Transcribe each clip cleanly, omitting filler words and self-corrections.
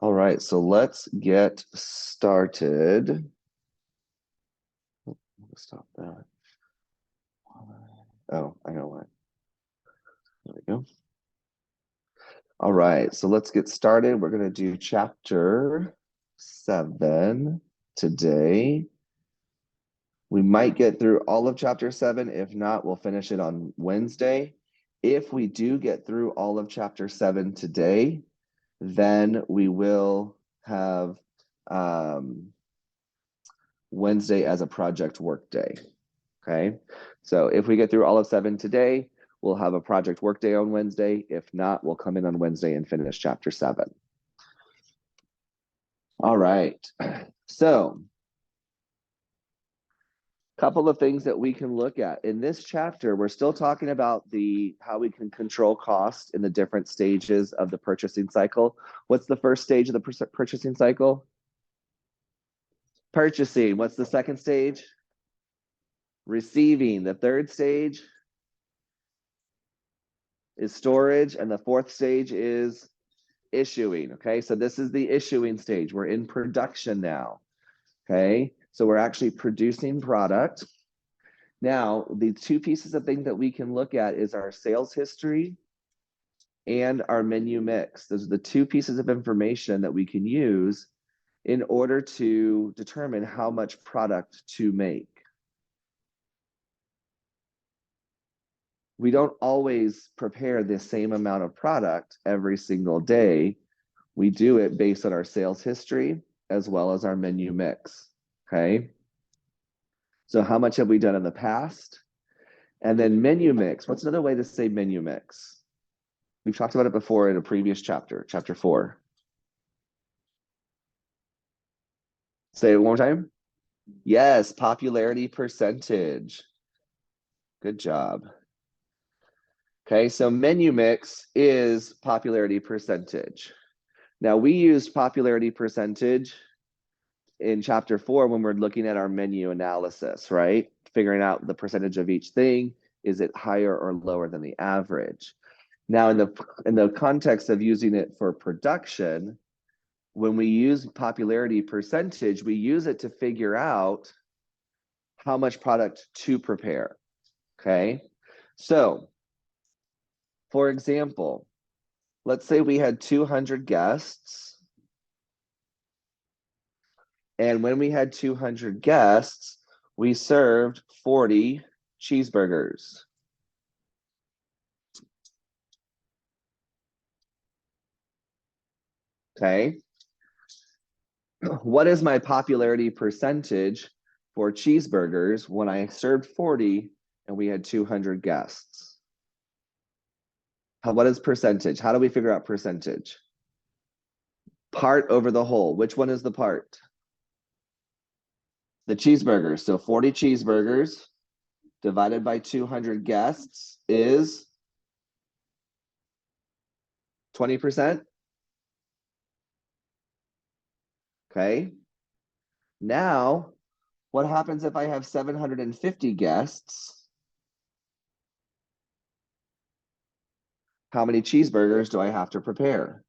All right, so let's get started. Stop that. Oh, I know what. There we go. All right, so let's get started. We're going to do chapter 7 today. We might get through all of chapter 7. If not, we'll finish it on Wednesday. If we do get through all of chapter 7 today, then we will have Wednesday as a project work day. Okay, so if we get through all of 7 today, we'll have a project work day on Wednesday. If not, we'll come in on Wednesday and finish chapter 7. All right, so a couple of things that we can look at. In this chapter, we're still talking about how we can control cost in the different stages of the purchasing cycle. What's the first stage of the purchasing cycle? Purchasing. What's the second stage? Receiving. The third stage is storage, and the fourth stage is issuing. Okay, so this is the issuing stage. We're in production now. Okay, so we're actually producing product. Now, the two pieces of things that we can look at is our sales history and our menu mix. Those are the two pieces of information that we can use in order to determine how much product to make. We don't always prepare the same amount of product every single day. We do it based on our sales history as well as our menu mix, okay? So how much have we done in the past? And then menu mix, what's another way to say menu mix? We've talked about it before in a previous chapter, chapter 4. Say it one more time. Yes, popularity percentage. Good job. Okay, so menu mix is popularity percentage. Now we used popularity percentage in chapter 4 when we're looking at our menu analysis, right? Figuring out the percentage of each thing. Is it higher or lower than the average? Now in the context of using it for production, when we use popularity percentage, we use it to figure out how much product to prepare, okay? So, for example, let's say we had 200 guests, and when we had 200 guests, we served 40 cheeseburgers. Okay. What is my popularity percentage for cheeseburgers when I served 40 and we had 200 guests? What is percentage? How do we figure out percentage? Part over the whole. Which one is the part? The cheeseburgers. So 40 cheeseburgers divided by 200 guests is 20%. Okay. Now, what happens if I have 750 guests? How many cheeseburgers do I have to prepare?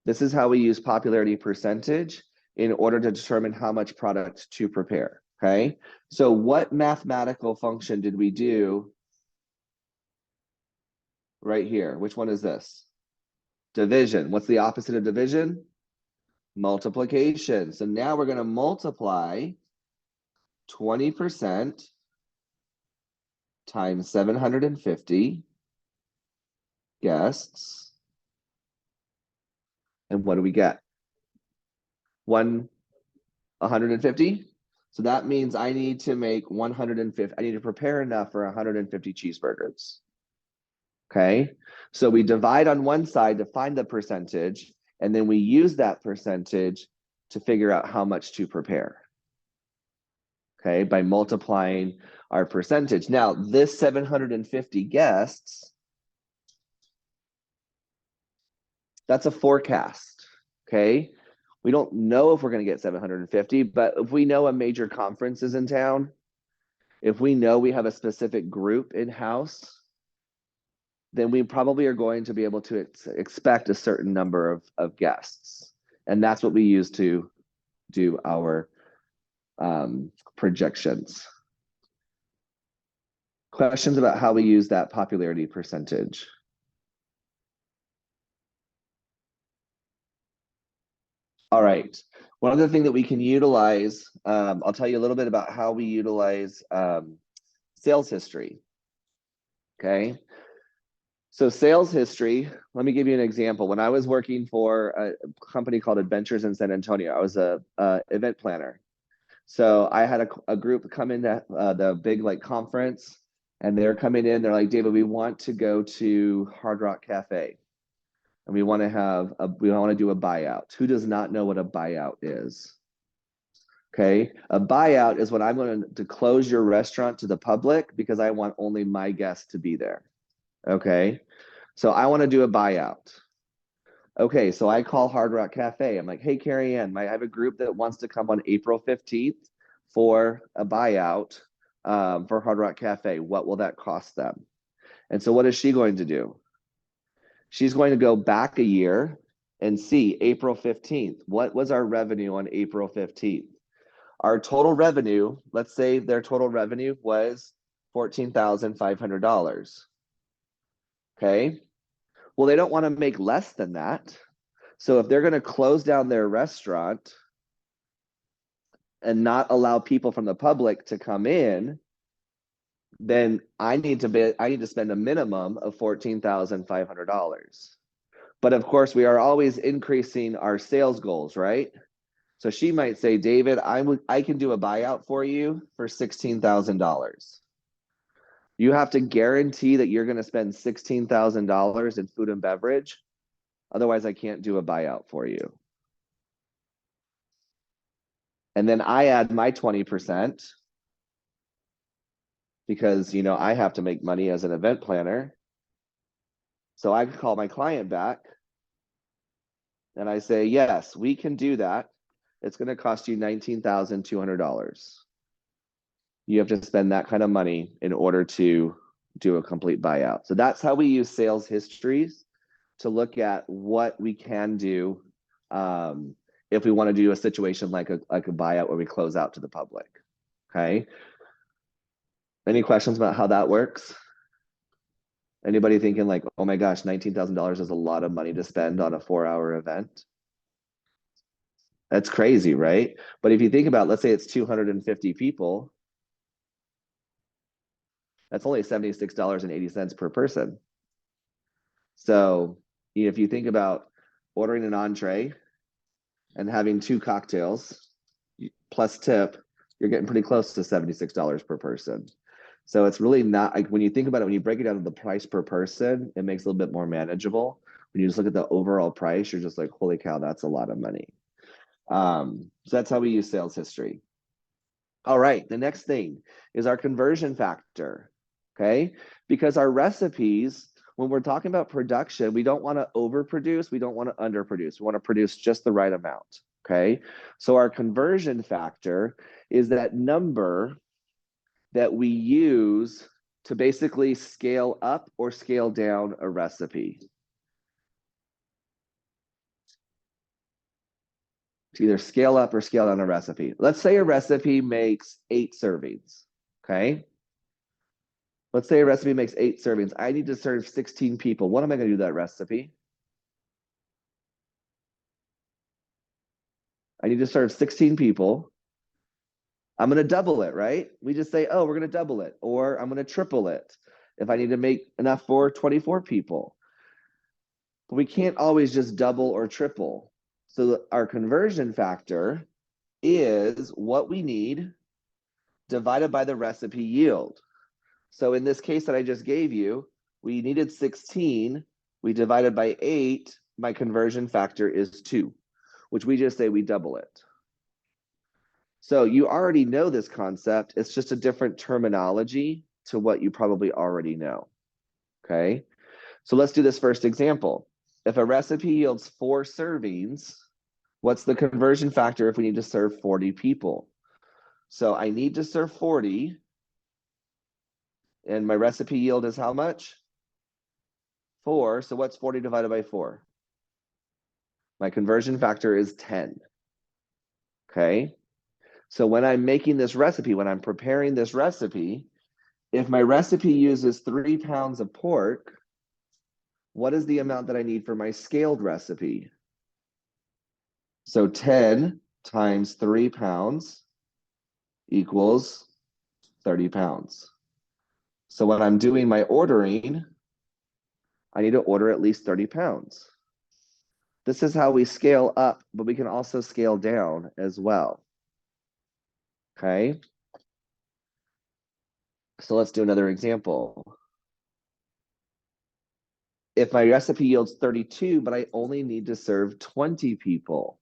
This is how we use popularity percentage in order to determine how much product to prepare, okay? So what mathematical function did we do right here? Which one is this? Division. What's the opposite of division? Multiplication. So now we're going to multiply 20% times 750 guests. And what do we get? 150? So that means I need to make 150. I need to prepare enough for 150 cheeseburgers. Okay, so we divide on one side to find the percentage, and then we use that percentage to figure out how much to prepare. Okay, by multiplying our percentage. Now, this 750 guests, that's a forecast. Okay, we don't know if we're going to get 750, but if we know a major conference is in town, if we know we have a specific group in-house, then we probably are going to be able to expect a certain number of guests. And that's what we use to do our projections. Questions about how we use that popularity percentage? All right. One other thing that we can utilize, I'll tell you a little bit about how we utilize sales history. Okay. So sales history, let me give you an example. When I was working for a company called Adventures in San Antonio, I was a event planner. So I had a group come into the big like conference, and they're coming in. They're like, David, we want to go to Hard Rock Cafe, and we want to do a buyout. Who does not know what a buyout is? Okay, a buyout is when I'm going to close your restaurant to the public because I want only my guests to be there. Okay, so I want to do a buyout. Okay, so I call Hard Rock Cafe. I'm like, hey, Carrie Ann, I have a group that wants to come on April 15th for a buyout for Hard Rock Cafe. What will that cost them? And so what is she going to do? She's going to go back a year and see April 15th. What was our revenue on April 15th? Our total revenue, let's say their total revenue was $14,500. Okay. Well, they don't want to make less than that. So if they're going to close down their restaurant and not allow people from the public to come in, then I need to spend a minimum of $14,500. But of course, we are always increasing our sales goals, right? So she might say, David, I can do a buyout for you for $16,000. You have to guarantee that you're going to spend $16,000 in food and beverage. Otherwise, I can't do a buyout for you. And then I add my 20% because, I have to make money as an event planner. So I call my client back and I say, yes, we can do that. It's going to cost you $19,200. You have to spend that kind of money in order to do a complete buyout. So that's how we use sales histories to look at what we can do if we want to do a situation like a buyout where we close out to the public. Okay. Any questions about how that works? Anybody thinking like, oh my gosh, $19,000 is a lot of money to spend on a 4-hour event? That's crazy, right? But if you think about, let's say it's 250 people, that's only $76.80 per person. So if you think about ordering an entree and having 2 cocktails plus tip, you're getting pretty close to $76 per person. So it's really not like when you think about it, when you break it down to the price per person, it makes it a little bit more manageable. When you just look at the overall price, you're just like, holy cow, that's a lot of money. So that's how we use sales history. All right, the next thing is our conversion factor, okay? Because our recipes, when we're talking about production, we don't want to overproduce, we don't want to underproduce. We want to produce just the right amount, okay? So our conversion factor is that number that we use to basically scale up or scale down a recipe. To either scale up or scale down a recipe. Let's say a recipe makes 8 servings, okay? Let's say a recipe makes 8 servings. I need to serve 16 people. What am I going to do that recipe? I need to serve 16 people. I'm going to double it, right? We just say, oh, we're going to double it, or I'm going to triple it if I need to make enough for 24 people. But we can't always just double or triple. So our conversion factor is what we need divided by the recipe yield. So in this case that I just gave you, we needed 16. We divided by 8. My conversion factor is 2, which we just say we double it. So you already know this concept. It's just a different terminology to what you probably already know. Okay. So let's do this first example. If a recipe yields 4 servings, what's the conversion factor if we need to serve 40 people? So I need to serve 40. And my recipe yield is how much? 4. So what's 40 divided by 4? My conversion factor is 10. Okay. So when I'm making this recipe, when I'm preparing this recipe, if my recipe uses 3 pounds of pork, what is the amount that I need for my scaled recipe? So 10 times 3 pounds equals 30 pounds. So when I'm doing my ordering, I need to order at least 30 pounds. This is how we scale up, but we can also scale down as well. Okay. So let's do another example. If my recipe yields 32, but I only need to serve 20 people.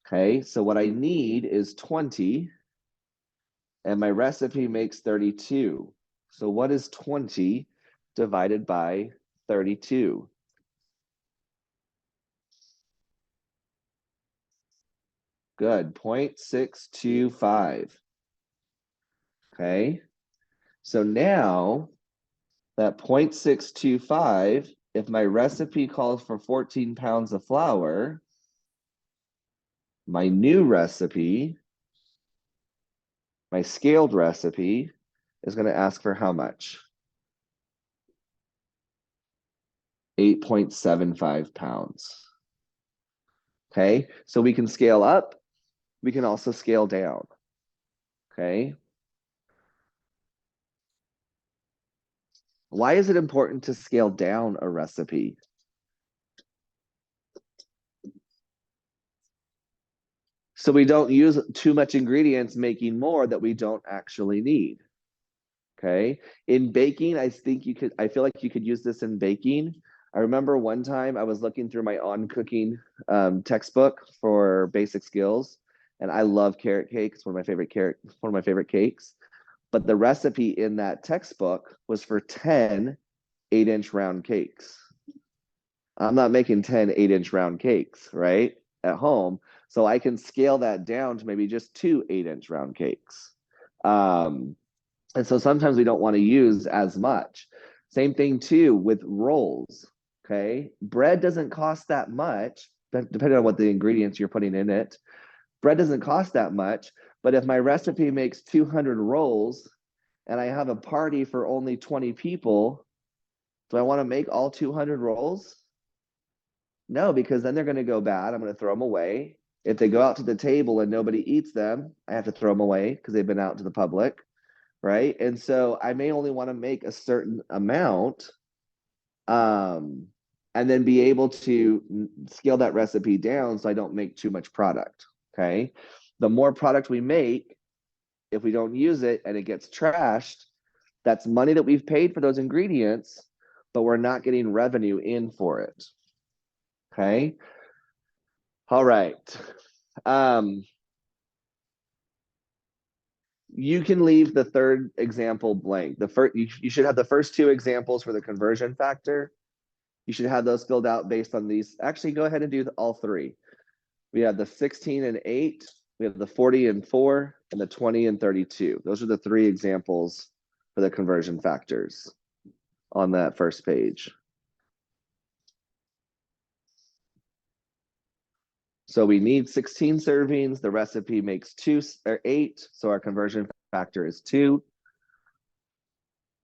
Okay, so what I need is 20, and my recipe makes 32. So what is 20 divided by 32? Good, 0.625. Okay, so now that 0.625, if my recipe calls for 14 pounds of flour, my new recipe, my scaled recipe, is going to ask for how much? 8.75 pounds. Okay, so we can scale up, we can also scale down. Okay. Why is it important to scale down a recipe? So we don't use too much ingredients making more that we don't actually need. Okay. In baking, I feel like you could use this in baking. I remember one time I was looking through my On Cooking textbook for basic skills, and I love carrot cake. It's one of my favorite cakes. But the recipe in that textbook was for 10 8-inch round cakes. I'm not making 10 8-inch round cakes, right, at home. So I can scale that down to maybe just 2 8-inch round cakes. And so sometimes we don't want to use as much. Same thing too with rolls. Okay. Bread doesn't cost that much, depending on what the ingredients you're putting in it. Bread doesn't cost that much. But if my recipe makes 200 rolls and I have a party for only 20 people, do I want to make all 200 rolls? No, because then they're going to go bad. I'm going to throw them away. If they go out to the table and nobody eats them, I have to throw them away because they've been out to the public, right? And so I may only want to make a certain amount, and then be able to scale that recipe down so I don't make too much product, okay? The more product we make, if we don't use it and it gets trashed, that's money that we've paid for those ingredients, but we're not getting revenue in for it. Okay. All right. You can leave the third example blank. You should have the first 2 examples for the conversion factor. You should have those filled out based on these. Actually, go ahead and do all 3. We have the 16 and 8. We have the 40 and 4, and the 20 and 32. Those are the 3 examples for the conversion factors on that first page. So we need 16 servings. The recipe makes 2 or 8, so our conversion factor is 2.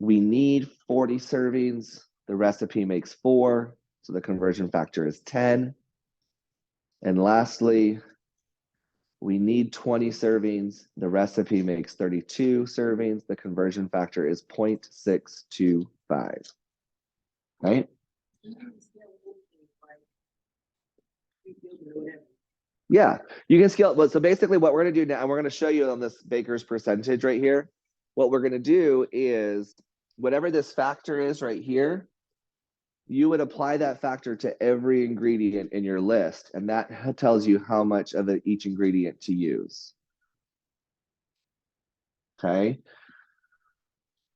We need 40 servings. The recipe makes 4, so the conversion factor is 10. And lastly, we need 20 servings. The recipe makes 32 servings. The conversion factor is 0.625. Right? Yeah, you can scale. But so basically what we're going to do now, and we're going to show you on this baker's percentage right here. What we're going to do is whatever this factor is right here, you would apply that factor to every ingredient in your list, and that tells you how much of each ingredient to use. Okay.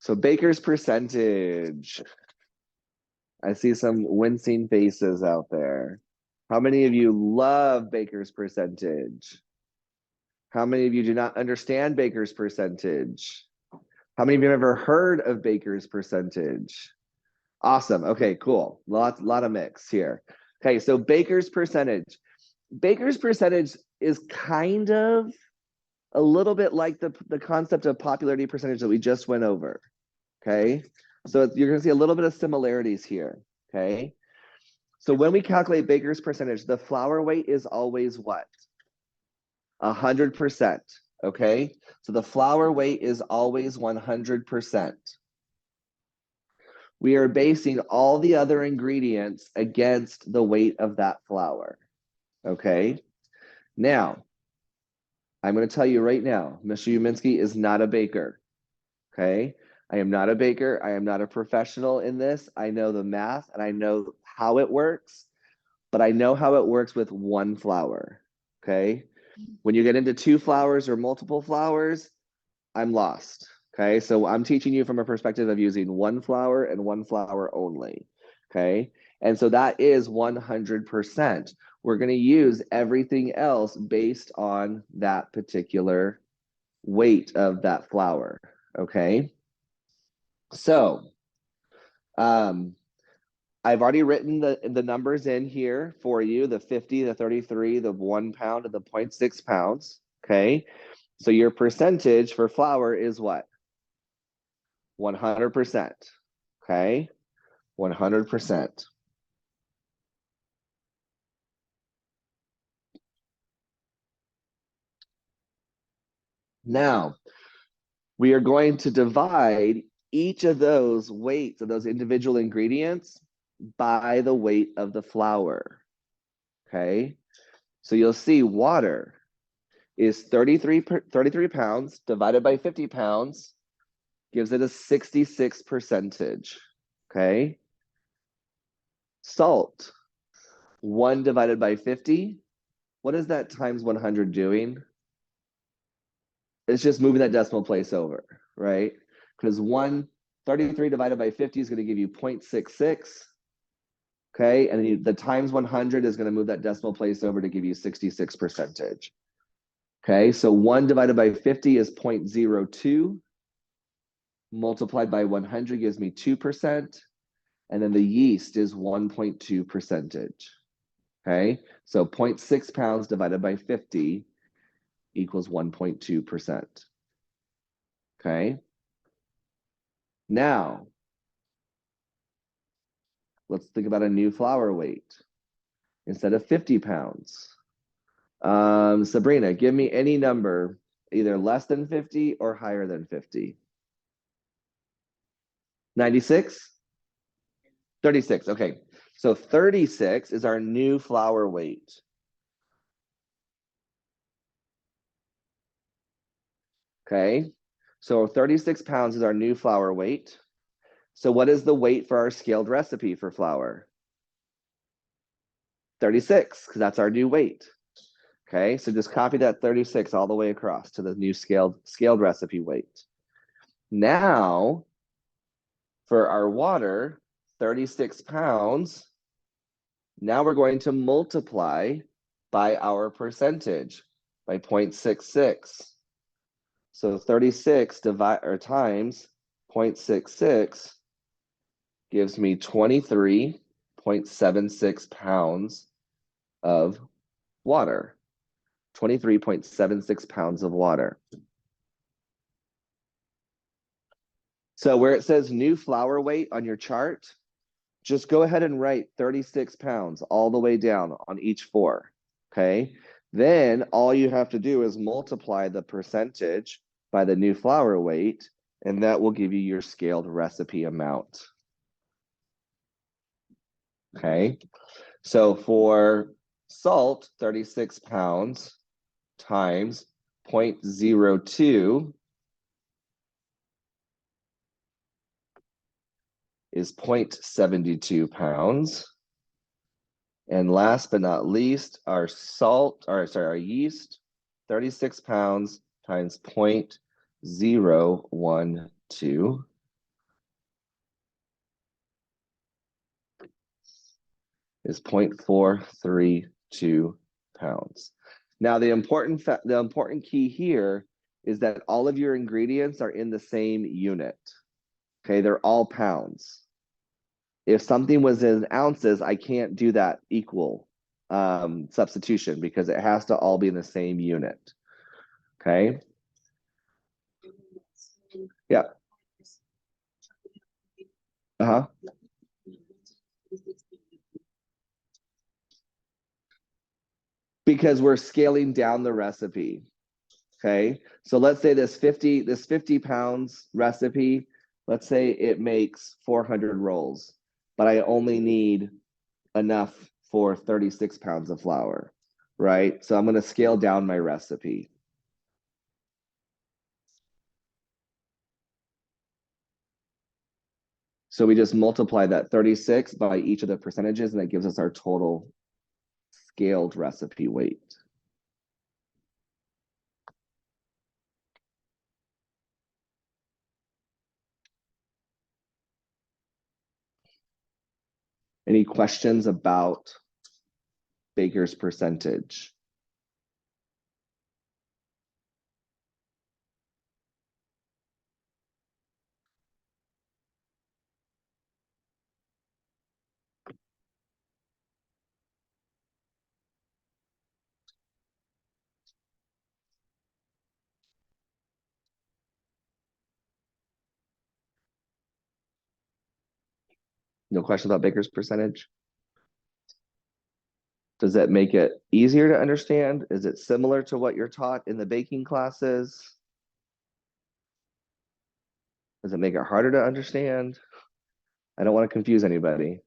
So baker's percentage. I see some wincing faces out there. How many of you love baker's percentage? How many of you do not understand baker's percentage? How many of you have ever heard of baker's percentage? Awesome. Okay, cool. Lot of mix here. Okay, so Baker's percentage. Baker's percentage is kind of a little bit like the concept of popularity percentage that we just went over. Okay, so you're going to see a little bit of similarities here. Okay, so when we calculate Baker's percentage, the flour weight is always what? 100%. Okay, so the flour weight is always 100%. We are basing all the other ingredients against the weight of that flour. Okay, now I'm going to tell you right now, Mr. Uminsky is not a baker. Okay, I am not a baker. I am not a professional in this. I know the math and I know how it works, but I know how it works with one flour. Okay, when you get into two flours or multiple flours, I'm lost. Okay, so I'm teaching you from a perspective of using one flour and one flour only. Okay, and so that is 100%. We're going to use everything else based on that particular weight of that flour. Okay, so I've already written the numbers in here for you, the 50, the 33, the 1 pound, and the 0.6 pounds. Okay, so your percentage for flour is what? 100%. Okay, 100%. Now, we are going to divide each of those weights of those individual ingredients by the weight of the flour. Okay, so you'll see water is 33 pounds divided by 50 pounds gives it a 66 percentage. Okay, salt, 1 divided by 50, what is that times 100 doing? It's just moving that decimal place over, right? Because 133 divided by 50 is going to give you 0.66. Okay, and then the times 100 is going to move that decimal place over to give you 66 percentage. Okay, so 1 divided by 50 is 0.02. Multiplied by 100 gives me 2%. And then the yeast is 1.2 percentage. Okay, so 0.6 pounds divided by 50 equals 1.2%. Okay, now let's think about a new flour weight instead of 50 pounds. Sabrina, give me any number, either less than 50 or higher than 50. 96? 36, okay. So 36 is our new flour weight. Okay, so 36 pounds is our new flour weight. So what is the weight for our scaled recipe for flour? 36, because that's our new weight. Okay, so just copy that 36 all the way across to the new scaled recipe weight. Now, for our water, 36 pounds, now we're going to multiply by our percentage, by 0.66. So 36 times 0.66 gives me 23.76 pounds of water. 23.76 pounds of water. So where it says new flour weight on your chart, just go ahead and write 36 pounds all the way down on each 4, okay? Then all you have to do is multiply the percentage by the new flour weight, and that will give you your scaled recipe amount. Okay, so for salt, 36 pounds times 0.02 is 0.72 pounds. And last but not least, our yeast, 36 pounds times 0.012 is 0.432 pounds. Now, the important key here is that all of your ingredients are in the same unit. Okay, they're all pounds. If something was in ounces, I can't do that equal substitution because it has to all be in the same unit. Okay. Yeah. Uh-huh. Because we're scaling down the recipe. Okay. So let's say this 50 pounds recipe, let's say it makes 400 rolls, but I only need enough for 36 pounds of flour, right? So I'm going to scale down my recipe. So we just multiply that 36 by each of the percentages, and that gives us our total scaled recipe weight. Any questions about Baker's percentage? No questions about Baker's percentage? Does that make it easier to understand? Is it similar to what you're taught in the baking classes? Does it make it harder to understand? I don't want to confuse anybody.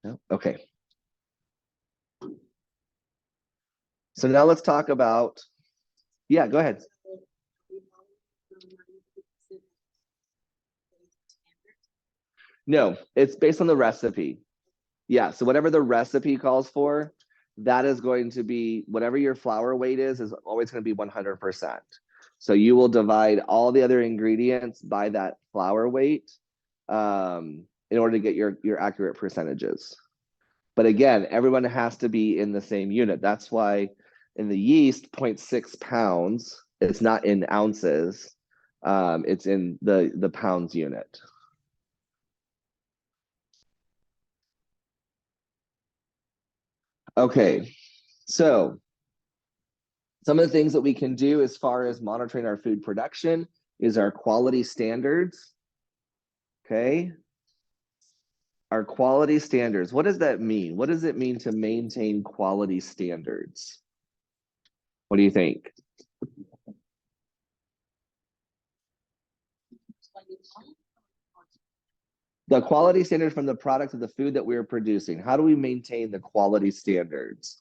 No? Okay. So now let's talk about, yeah, go ahead. No, it's based on the recipe. Yeah, so whatever the recipe calls for, that is going to be whatever your flour weight is always going to be 100%. So you will divide all the other ingredients by that flour weight in order to get your accurate percentages. But again, everyone has to be in the same unit. That's why in the yeast, 0.6 pounds, it's not in ounces. It's in the pounds unit. Okay, so some of the things that we can do as far as monitoring our food production is our quality standards. Okay. Our quality standards. What does that mean? What does it mean to maintain quality standards? What do you think? The quality standards from the product of the food that we're producing. How do we maintain the quality standards?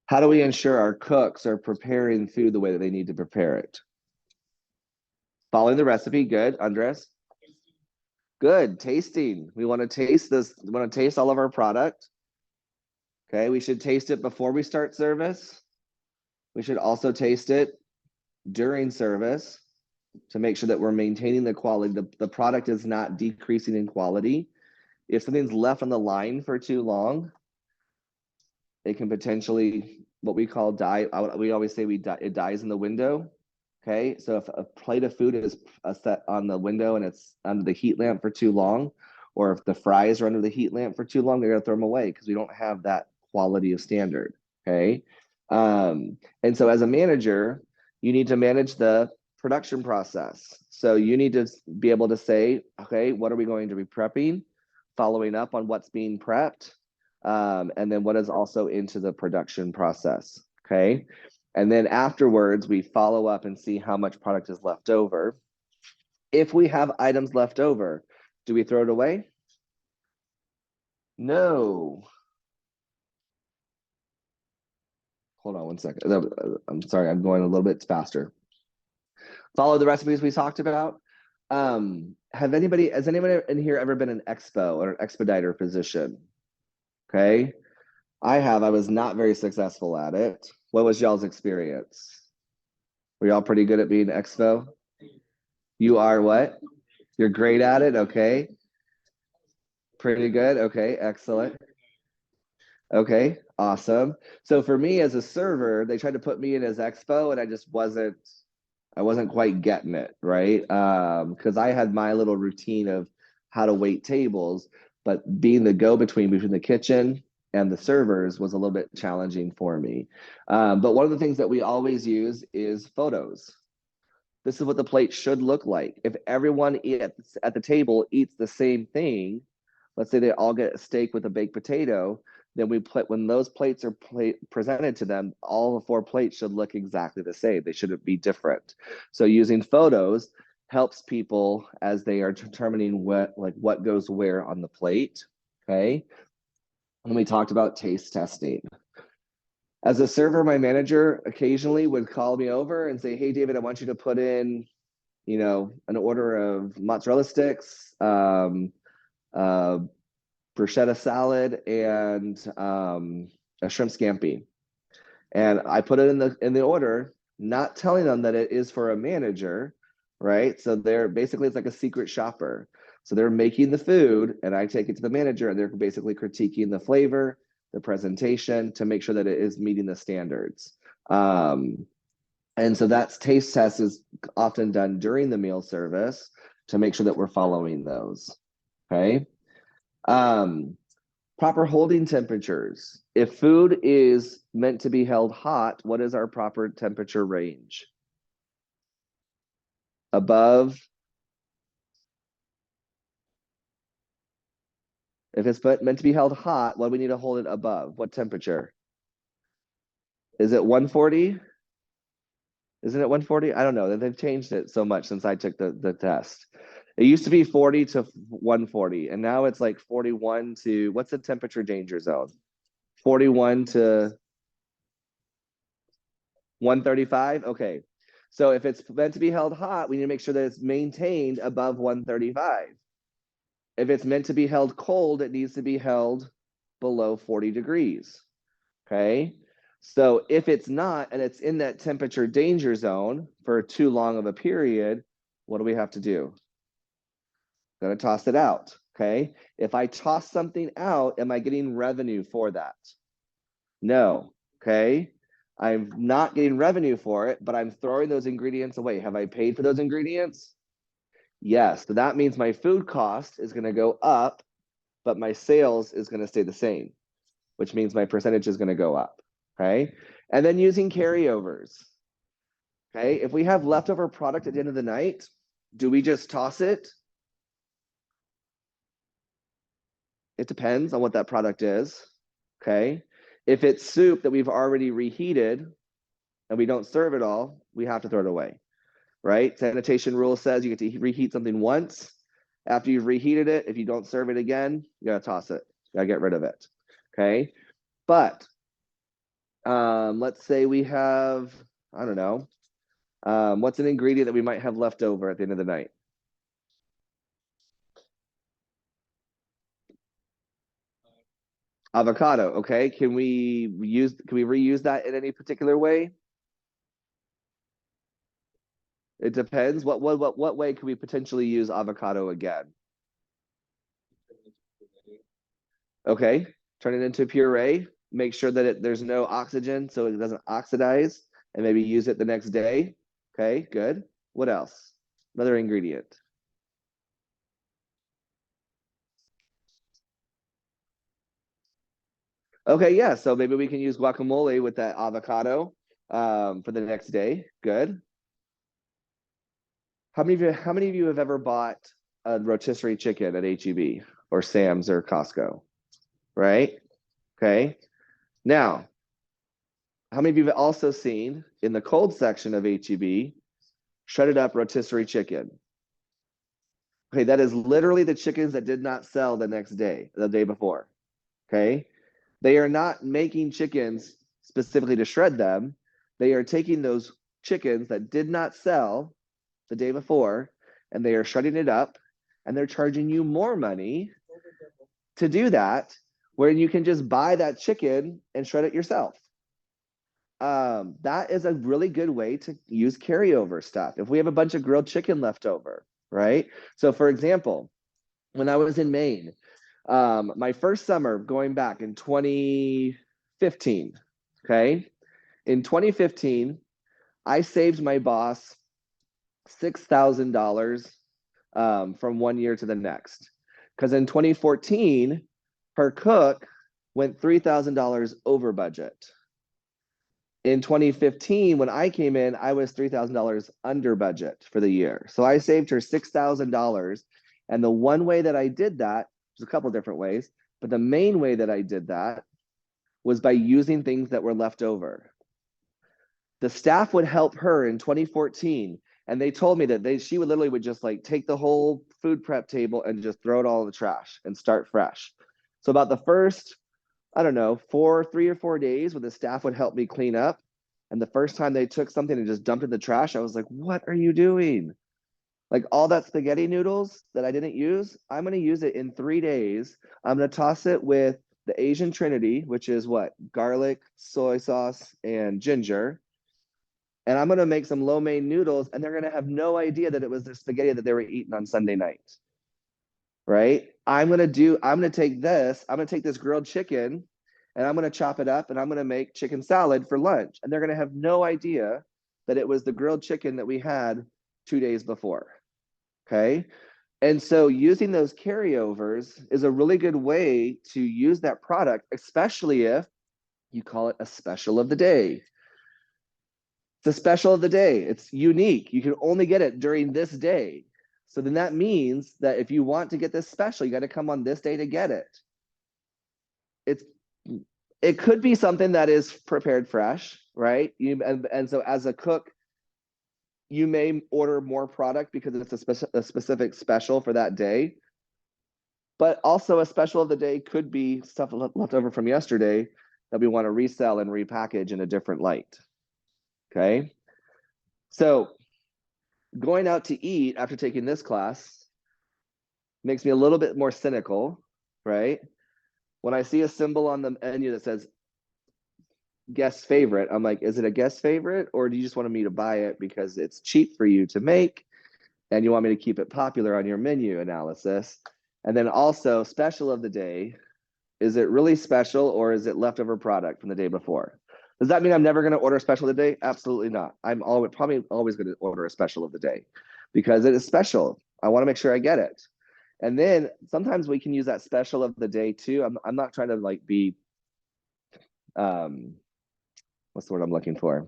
How do we ensure our cooks are preparing food the way that they need to prepare it? Following the recipe. Good. Andres? Good. Tasting. We want to taste this. We want to taste all of our product. Okay. We should taste it before we start service. We should also taste it during service to make sure that we're maintaining the quality. The product is not decreasing in quality. If something's left on the line for too long, it can potentially, what we call die. We always say it dies in the window. Okay, so if a plate of food is set on the window and it's under the heat lamp for too long, or if the fries are under the heat lamp for too long, they're gonna throw them away because we don't have that quality of standard. Okay, and so as a manager, you need to manage the production process. So you need to be able to say, okay, what are we going to be prepping? Following up on what's being prepped, and then what is also into the production process. Okay. And then afterwards, we follow up and see how much product is left over. If we have items left over, do we throw it away? No. Hold on one second. I'm sorry, I'm going a little bit faster. Follow the recipes we talked about. Has anybody in here ever been an expo or an expediter position? Okay. I have. I was not very successful at it. What was y'all's experience? Were y'all pretty good at being expo? You are what? You're great at it? Okay. Pretty good. Okay. Excellent. Okay. Awesome. So for me as a server, they tried to put me in as expo and I just wasn't I wasn't quite getting it, right? Because I had my little routine of how to wait tables, but being the go-between between the kitchen and the servers was a little bit challenging for me. But one of the things that we always use is photos. This is what the plate should look like. If everyone at the table eats the same thing, let's say they all get a steak with a baked potato, then when those plates are presented to them, all the 4 plates should look exactly the same. They shouldn't be different. So using photos helps people as they are determining what goes where on the plate. Okay. And we talked about taste testing. As a server, my manager occasionally would call me over and say, "Hey, David, I want you to put in, an order of mozzarella sticks, uh, bruschetta salad, and a shrimp scampi." And I put it in the order, not telling them that it is for a manager, right? So they're basically, it's like a secret shopper. So they're making the food, and I take it to the manager, and they're basically critiquing the flavor, the presentation, to make sure that it is meeting the standards. And so that's taste test is often done during the meal service to make sure that we're following those. Okay. Proper holding temperatures. If food is meant to be held hot, what is our proper temperature range? Above. If it's meant to be held hot, what do we need to hold it above? What temperature? Is it 140? Isn't it 140? I don't know. They've changed it so much since I took the test. It used to be 40 to 140, and now it's like 41 to, what's the temperature danger zone? 41 to 135? Okay. So if it's meant to be held hot, we need to make sure that it's maintained above 135. If it's meant to be held cold, it needs to be held below 40 degrees. Okay. So if it's not, and it's in that temperature danger zone for too long of a period, what do we have to do? Gonna toss it out. Okay. If I toss something out, am I getting revenue for that? No. Okay. I'm not getting revenue for it, but I'm throwing those ingredients away. Have I paid for those ingredients? Yes. So that means my food cost is going to go up, but my sales is going to stay the same, which means my percentage is going to go up. Okay. And then using carryovers. Okay. If we have leftover product at the end of the night, do we just toss it? It depends on what that product is. Okay. If it's soup that we've already reheated and we don't serve it all, we have to throw it away, right? Sanitation rule says you get to reheat something once. After you've reheated it, if you don't serve it again, you gotta toss it. You gotta get rid of it. Okay. But let's say we have, I don't know, what's an ingredient that we might have left over at the end of the night? Avocado. Okay. Can we reuse that in any particular way? It depends. What way can we potentially use avocado again? Okay. Turn it into puree. Make sure that there's no oxygen so it doesn't oxidize, and maybe use it the next day. Okay, good. What else? Another ingredient. Okay, yeah. So maybe we can use guacamole with that avocado for the next day. Good. How many of you have ever bought a rotisserie chicken at HEB or Sam's or Costco? Right? Okay. Now, how many of you have also seen in the cold section of HEB shredded up rotisserie chicken? Okay, that is literally the chickens that did not sell the next day, the day before. Okay. They are not making chickens specifically to shred them. They are taking those chickens that did not sell the day before and they are shredding it up, and they're charging you more money to do that, where you can just buy that chicken and shred it yourself. That is a really good way to use carryover stuff. If we have a bunch of grilled chicken left over, right? So for example, when I was in Maine, my first summer going back in 2015, okay? In 2015, I saved my boss $6,000 from one year to the next. Because in 2014, her cook went $3,000 over budget. In 2015, when I came in, I was $3,000 under budget for the year. So I saved her $6,000. And the one way that I did that, there's a couple different ways, but the main way that I did that was by using things that were left over. The staff would help her in 2014, and they told me that she would literally would just like take the whole food prep table and just throw it all in the trash and start fresh. So about the first, I don't know, 3 or 4 days where the staff would help me clean up. And the first time they took something and just dumped it in the trash, I was like, what are you doing? Like all that spaghetti noodles that I didn't use, I'm going to use it in 3 days. I'm going to toss it with the Asian Trinity, which is what? Garlic, soy sauce, and ginger. And I'm going to make some lo mein noodles, and they're going to have no idea that it was the spaghetti that they were eating on Sunday night. Right? I'm going to take this grilled chicken, and I'm going to chop it up, and I'm going to make chicken salad for lunch. And they're going to have no idea that it was the grilled chicken that we had 2 days before. Okay. And so using those carryovers is a really good way to use that product, especially if you call it a special of the day. It's a special of the day. It's unique. You can only get it during this day. So then that means that if you want to get this special, you got to come on this day to get it. It could be something that is prepared fresh, right? And so as a cook, you may order more product because it's a specific special for that day. But also a special of the day could be stuff left over from yesterday that we want to resell and repackage in a different light. Okay. So going out to eat after taking this class makes me a little bit more cynical, right? When I see a symbol on the menu that says guest favorite, I'm like, is it a guest favorite, or do you just want me to buy it because it's cheap for you to make and you want me to keep it popular on your menu analysis? And then also special of the day, is it really special or is it leftover product from the day before? Does that mean I'm never going to order a special of the day? Absolutely not. I'm probably always going to order a special of the day because it is special. I want to make sure I get it. And then sometimes we can use that special of the day too. I'm not trying to like be, what's the word I'm looking for?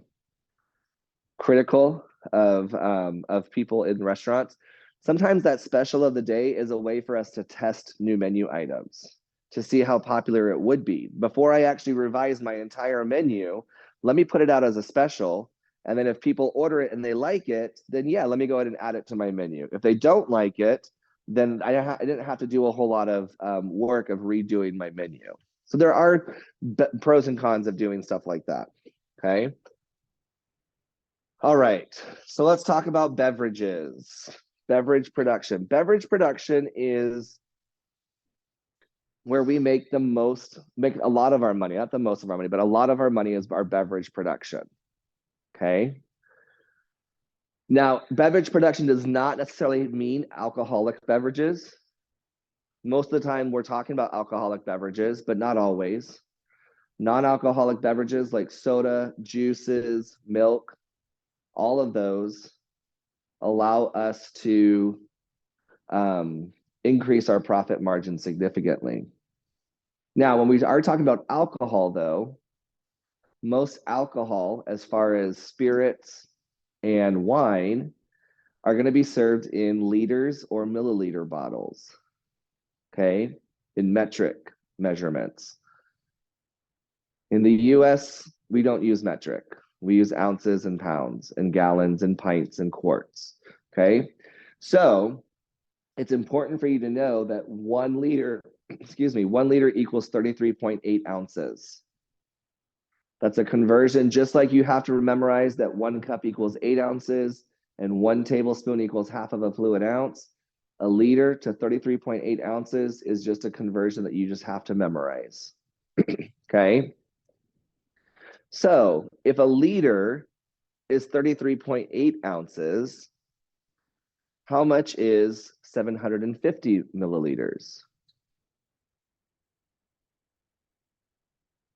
Critical of people in restaurants. Sometimes that special of the day is a way for us to test new menu items to see how popular it would be. Before I actually revise my entire menu, let me put it out as a special. And then if people order it and they like it, then yeah, let me go ahead and add it to my menu. If they don't like it, then I didn't have to do a whole lot of work of redoing my menu. So there are pros and cons of doing stuff like that, okay? All right, so let's talk about beverages. Beverage production. Beverage production is where we make a lot of our money, not the most of our money, but a lot of our money is our beverage production, okay? Now, beverage production does not necessarily mean alcoholic beverages. Most of the time we're talking about alcoholic beverages, but not always. Non-alcoholic beverages like soda, juices, milk, all of those allow us to increase our profit margin significantly. Now, when we are talking about alcohol, though, most alcohol, as far as spirits and wine, are going to be served in liters or milliliter bottles, okay, in metric measurements. In the US, we don't use metric. We use ounces and pounds and gallons and pints and quarts, okay? So it's important for you to know that 1 liter, 1 liter equals 33.8 ounces. That's a conversion, just like you have to memorize that 1 cup equals 8 ounces and 1 tablespoon equals half of a fluid ounce. A liter to 33.8 ounces is just a conversion that you just have to memorize, okay? So if a liter is 33.8 ounces, how much is 750 milliliters?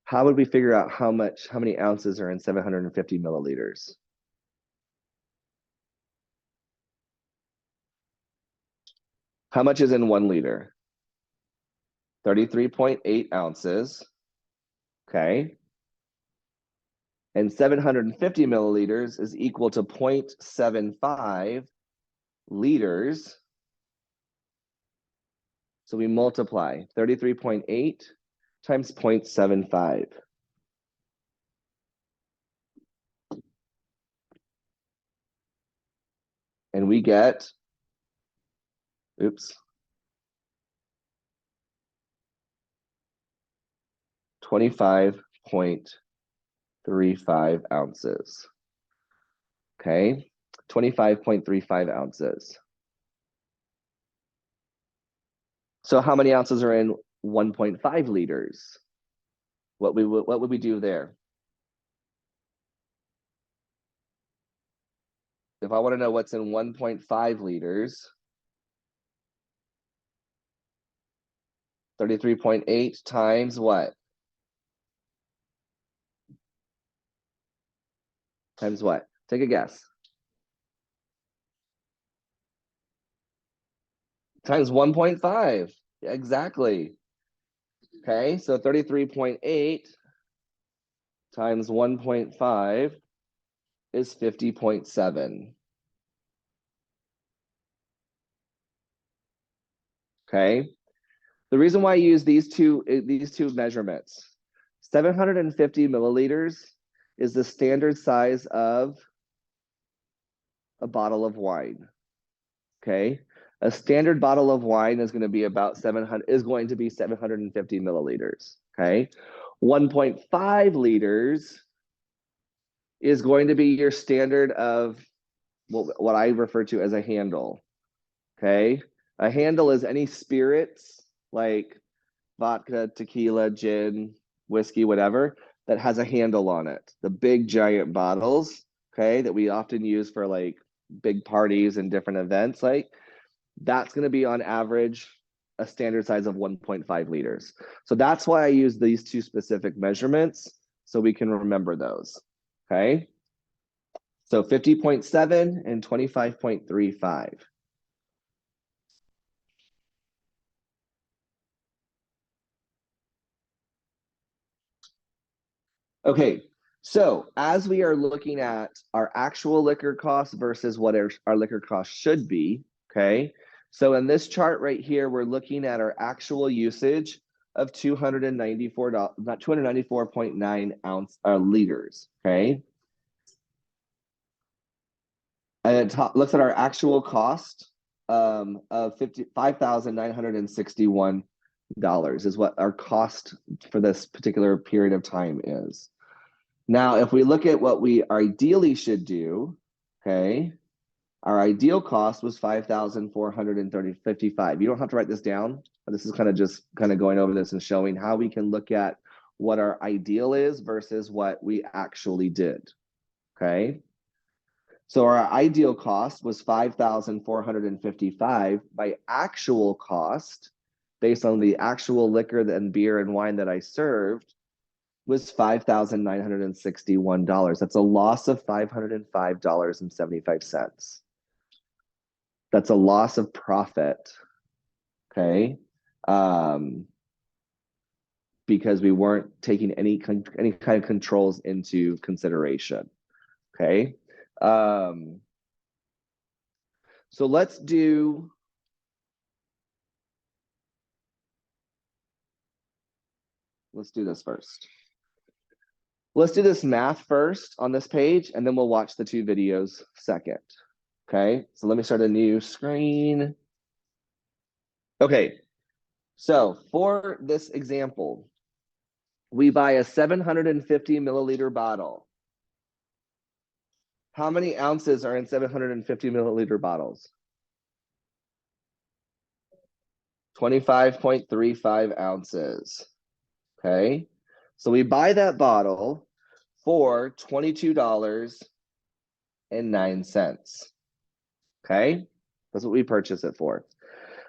How would we figure out how many ounces are in 750 milliliters? How much is in 1 liter? 33.8 ounces. Okay. And 750 milliliters is equal to 0.75 liters. So we multiply 33.8 times 0.75. And we get, oops, 25.35 ounces. Okay, 25.35 ounces. So how many ounces are in 1.5 liters? What would we do there? If I want to know what's in 1.5 liters, 33.8 times what? Times what? Take a guess. Times 1.5. Exactly. Okay, so 33.8 times 1.5 is 50.7. Okay, the reason why I use these two measurements, 750 milliliters is the standard size of a bottle of wine. Okay, a standard bottle of wine is going to be about 750 milliliters. Okay, 1.5 liters is going to be your standard of what I refer to as a handle. Okay, a handle is any spirits like vodka, tequila, gin, whiskey, whatever, that has a handle on it. The big giant bottles, okay, that we often use for like big parties and different events, like that's going to be on average a standard size of 1.5 liters. So that's why I use these two specific measurements so we can remember those. Okay. So 50.7 and 25.35. Okay, so as we are looking at our actual liquor costs versus what our liquor costs should be, okay? So in this chart right here, we're looking at our actual usage of 294.9 liters, okay? And it looks at our actual cost of $5,961 is what our cost for this particular period of time is. Now, if we look at what we ideally should do, okay, our ideal cost was $5,455. You don't have to write this down, but this is kind of just going over this and showing how we can look at what our ideal is versus what we actually did, okay? So our ideal cost was $5,455. My actual cost, based on the actual liquor and beer and wine that I served, was $5,961. That's a loss of $505.75. That's a loss of profit, okay? Because we weren't taking any kind of controls into consideration, okay? So let's do this first. Let's do this math first on this page, and then we'll watch the two videos second. Okay, so let me start a new screen. Okay, so for this example, we buy a 750 milliliter bottle. How many ounces are in 750 milliliter bottles? 25.35 ounces. Okay, so we buy that bottle for $22.09. Okay, that's what we purchase it for.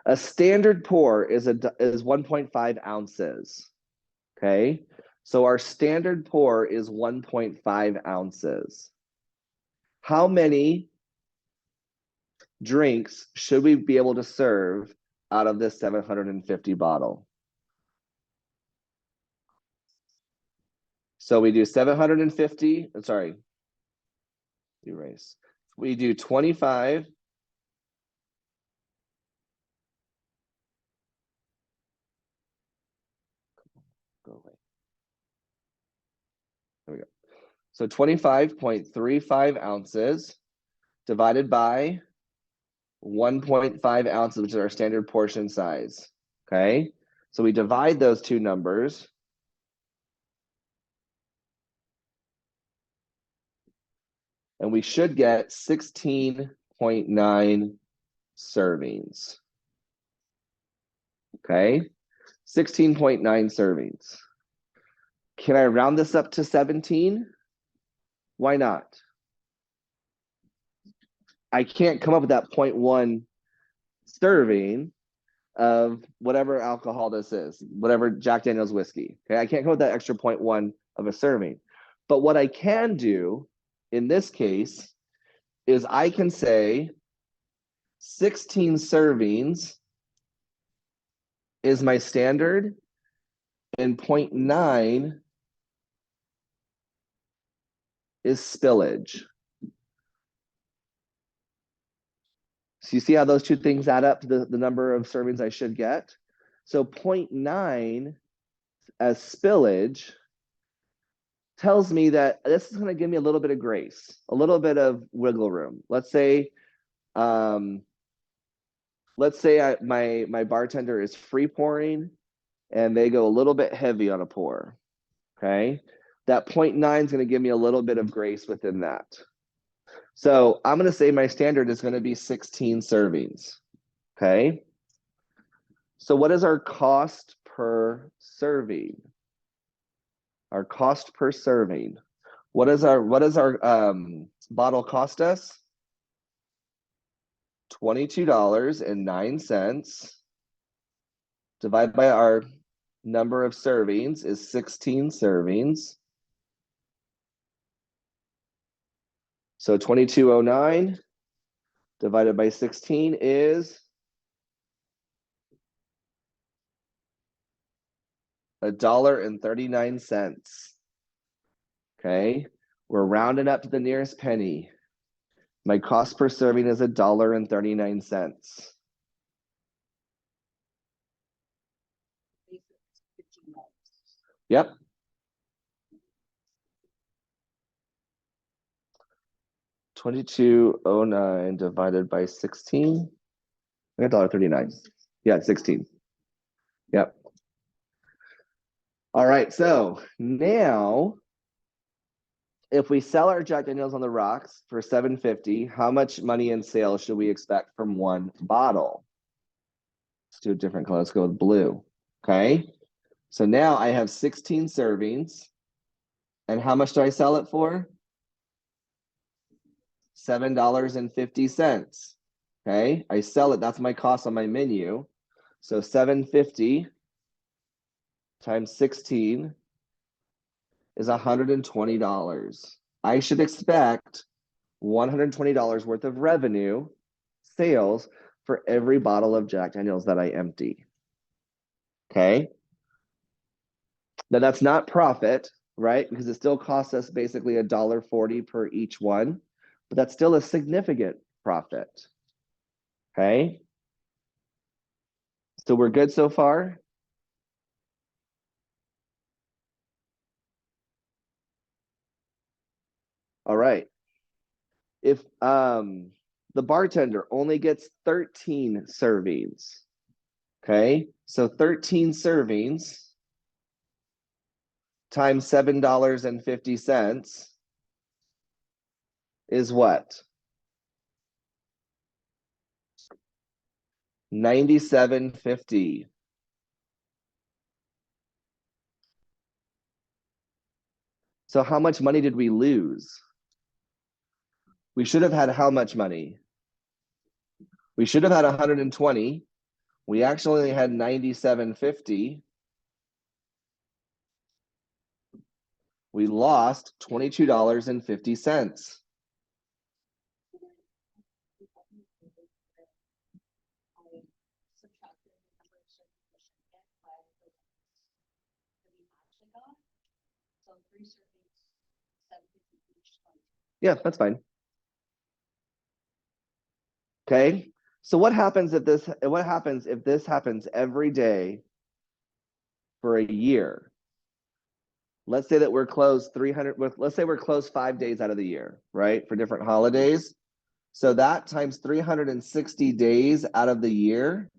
A standard pour is 1.5 ounces. Okay, so our standard pour is 1.5 ounces. How many drinks should we be able to serve out of this 750 bottle? So we do 750, sorry, erase. We do 25. Go away. There we go. So 25.35 ounces divided by 1.5 ounces, which is our standard portion size. Okay, so we divide those two numbers. And we should get 16.9 servings. Okay, 16.9 servings. Can I round this up to 17? Why not? I can't come up with that 0.1 serving of whatever alcohol this is, whatever Jack Daniel's whiskey. Okay, I can't come up with that extra 0.1 of a serving. But what I can do in this case is I can say 16 servings is my standard, and 0.9 is spillage. So you see how those two things add up to the number of servings I should get? So 0.9 as spillage tells me that this is going to give me a little bit of grace, a little bit of wiggle room. Let's say my bartender is free pouring and they go a little bit heavy on a pour. Okay, that 0.9 is going to give me a little bit of grace within that. So I'm going to say my standard is going to be 16 servings. Okay. So what is our cost per serving? Our cost per serving. What does our bottle cost us? $22.09 divided by our number of servings is 16 servings. So 22.09 divided by 16 is $1.39. Okay, we're rounding up to the nearest penny. My cost per serving is $1.39. Yep. $22.09 divided by 16. $1.39. Yeah, 16. Yep. All right, so now if we sell our Jack Daniel's on the rocks for $7.50, how much money in sales should we expect from one bottle? Let's do a different color. Let's go with blue. Okay. So now I have 16 servings. And how much do I sell it for? $7.50. Okay. I sell it. That's my cost on my menu. So $7.50 times 16 is $120. I should expect $120 worth of revenue, sales, for every bottle of Jack Daniel's that I empty. Okay. Now that's not profit, right? Because it still costs us basically $1.40 per each one, but that's still a significant profit. Okay. So we're good so far? All right. If the bartender only gets 13 servings, okay? So 13 servings times $7.50 is what? $97.50. So how much money did we lose? We should have had how much money? We should have had 120. We actually only had 97.50. We lost $22.50. Yeah, that's fine. Okay. So what happens if this happens every day for a year? Let's say that we're closed 300 let's say we're closed 5 days out of the year, right? For different holidays. So that times 360 days out of the year,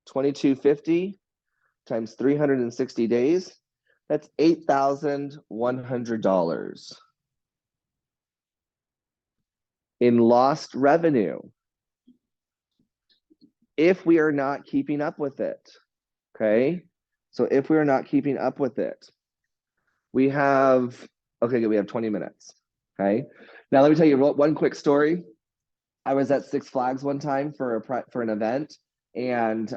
2250 times 360 days, that's $8,100 in lost revenue if we are not keeping up with it. Okay. So if we are not keeping up with it, we have 20 minutes. Okay. Now let me tell you one quick story. I was at Six Flags one time for an event, and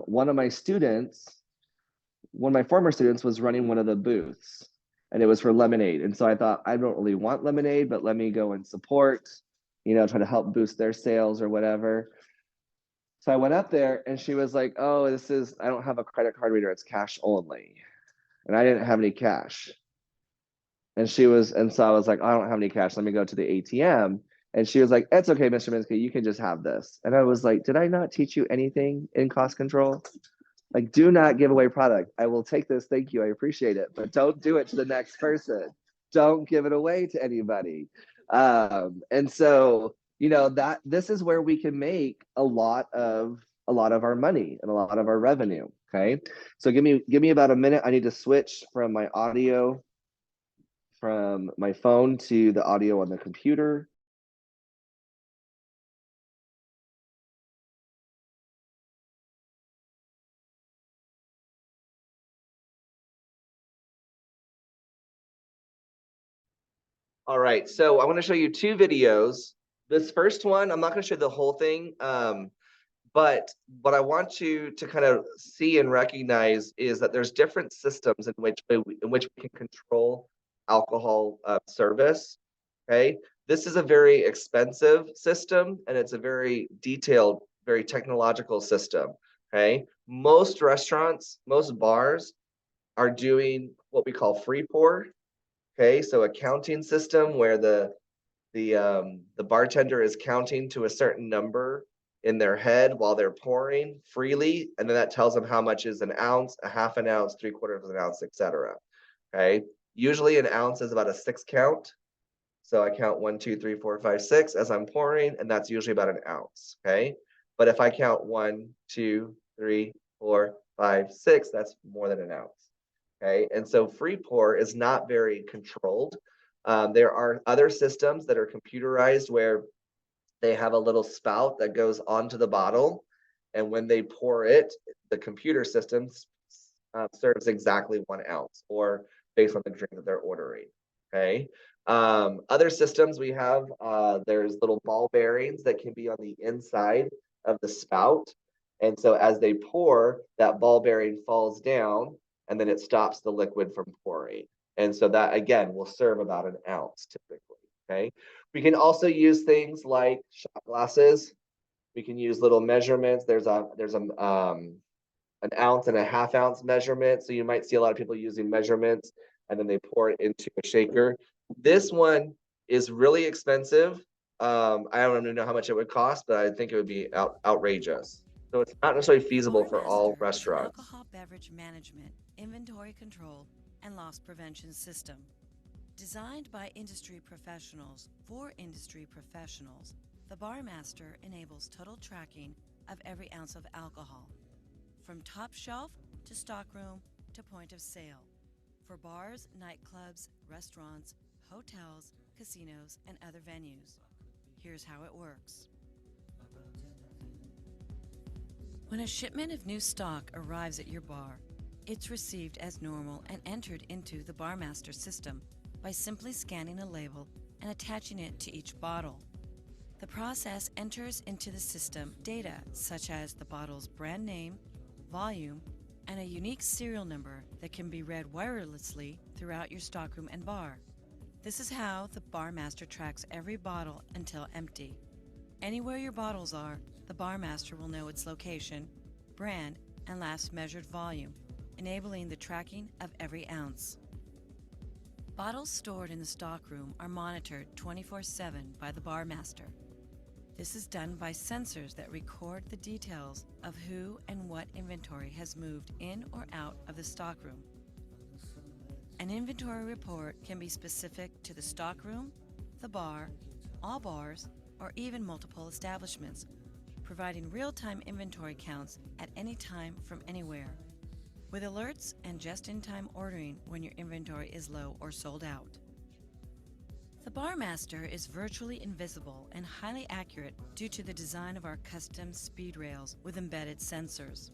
one of my former students was running one of the booths, and it was for lemonade. And so I thought, I don't really want lemonade, but let me go and support, try to help boost their sales or whatever. So I went up there, and she was like, "Oh, I don't have a credit card reader. It's cash only." And I didn't have any cash. And so I was like, "I don't have any cash. Let me go to the ATM." And she was like, "It's okay, Mr. Minsky, you can just have this." And I was like, "Did I not teach you anything in cost control? Like, do not give away product. I will take this. Thank you. I appreciate it. But don't do it to the next person. Don't give it away to anybody." And so, that this is where we can make a lot of our money and a lot of our revenue. Okay. So give me about a minute. I need to switch from my audio from my phone to the audio on the computer. All right, so I want to show you two videos. This first one, I'm not going to show the whole thing, but what I want you to kind of see and recognize is that there's different systems in which we can control alcohol service. Okay, this is a very expensive system, and it's a very detailed, very technological system. Okay, most restaurants, most bars are doing what we call free pour. Okay, so a counting system where the bartender is counting to a certain number in their head while they're pouring freely, and then that tells them how much is an ounce, a half an ounce, 3/4 of an ounce, etc. Okay, usually an ounce is about a 6 count. So I count 1, 2, 3, 4, 5, 6 as I'm pouring, and that's usually about an ounce. Okay, but if I count 1, 2, 3, 4, 5, 6, that's more than an ounce. Okay, and so free pour is not very controlled. There are other systems that are computerized where they have a little spout that goes onto the bottle, and when they pour it, the computer system serves exactly 1 ounce, or based on the drink that they're ordering. Okay. Other systems we have, there's little ball bearings that can be on the inside of the spout, and so as they pour, that ball bearing falls down, and then it stops the liquid from pouring. And so that again will serve about an ounce typically. Okay. We can also use things like shot glasses. We can use little measurements. There's an ounce and a half ounce measurement. So you might see a lot of people using measurements, and then they pour it into a shaker. This one is really expensive. I don't even know how much it would cost, but I think it would be outrageous. So it's not necessarily feasible for all restaurants. Alcohol beverage management, inventory control, and loss prevention system. Designed by industry professionals for industry professionals, the Barmaster enables total tracking of every ounce of alcohol, from top shelf to stockroom to point of sale, for bars, nightclubs, restaurants, hotels, casinos, and other venues. Here's how it works. When a shipment of new stock arrives at your bar, it's received as normal and entered into the Barmaster system by simply scanning a label and attaching it to each bottle. The process enters into the system data such as the bottle's brand name, volume, and a unique serial number that can be read wirelessly throughout your stockroom and bar. This is how the Barmaster tracks every bottle until empty. Anywhere your bottles are, the Barmaster will know its location, brand, and last measured volume, enabling the tracking of every ounce. Bottles stored in the stockroom are monitored 24/7 by the barmaster. This is done by sensors that record the details of who and what inventory has moved in or out of the stockroom. An inventory report can be specific to the stockroom, the bar, all bars, or even multiple establishments, providing real-time inventory counts at any time from anywhere, with alerts and just-in-time ordering when your inventory is low or sold out. The Barmaster is virtually invisible and highly accurate due to the design of our custom speed rails with embedded sensors.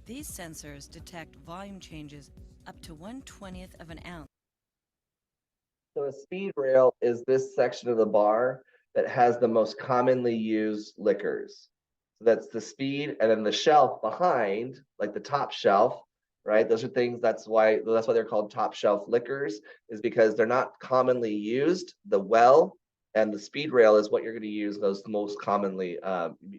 These sensors detect volume changes up to 1/20th of an ounce. So a speed rail is this section of the bar that has the most commonly used liquors. So that's the speed, and then the shelf behind, like the top shelf, right? Those are things, that's why they're called top shelf liquors, is because they're not commonly used. The well and the speed rail is what you're going to use those most commonly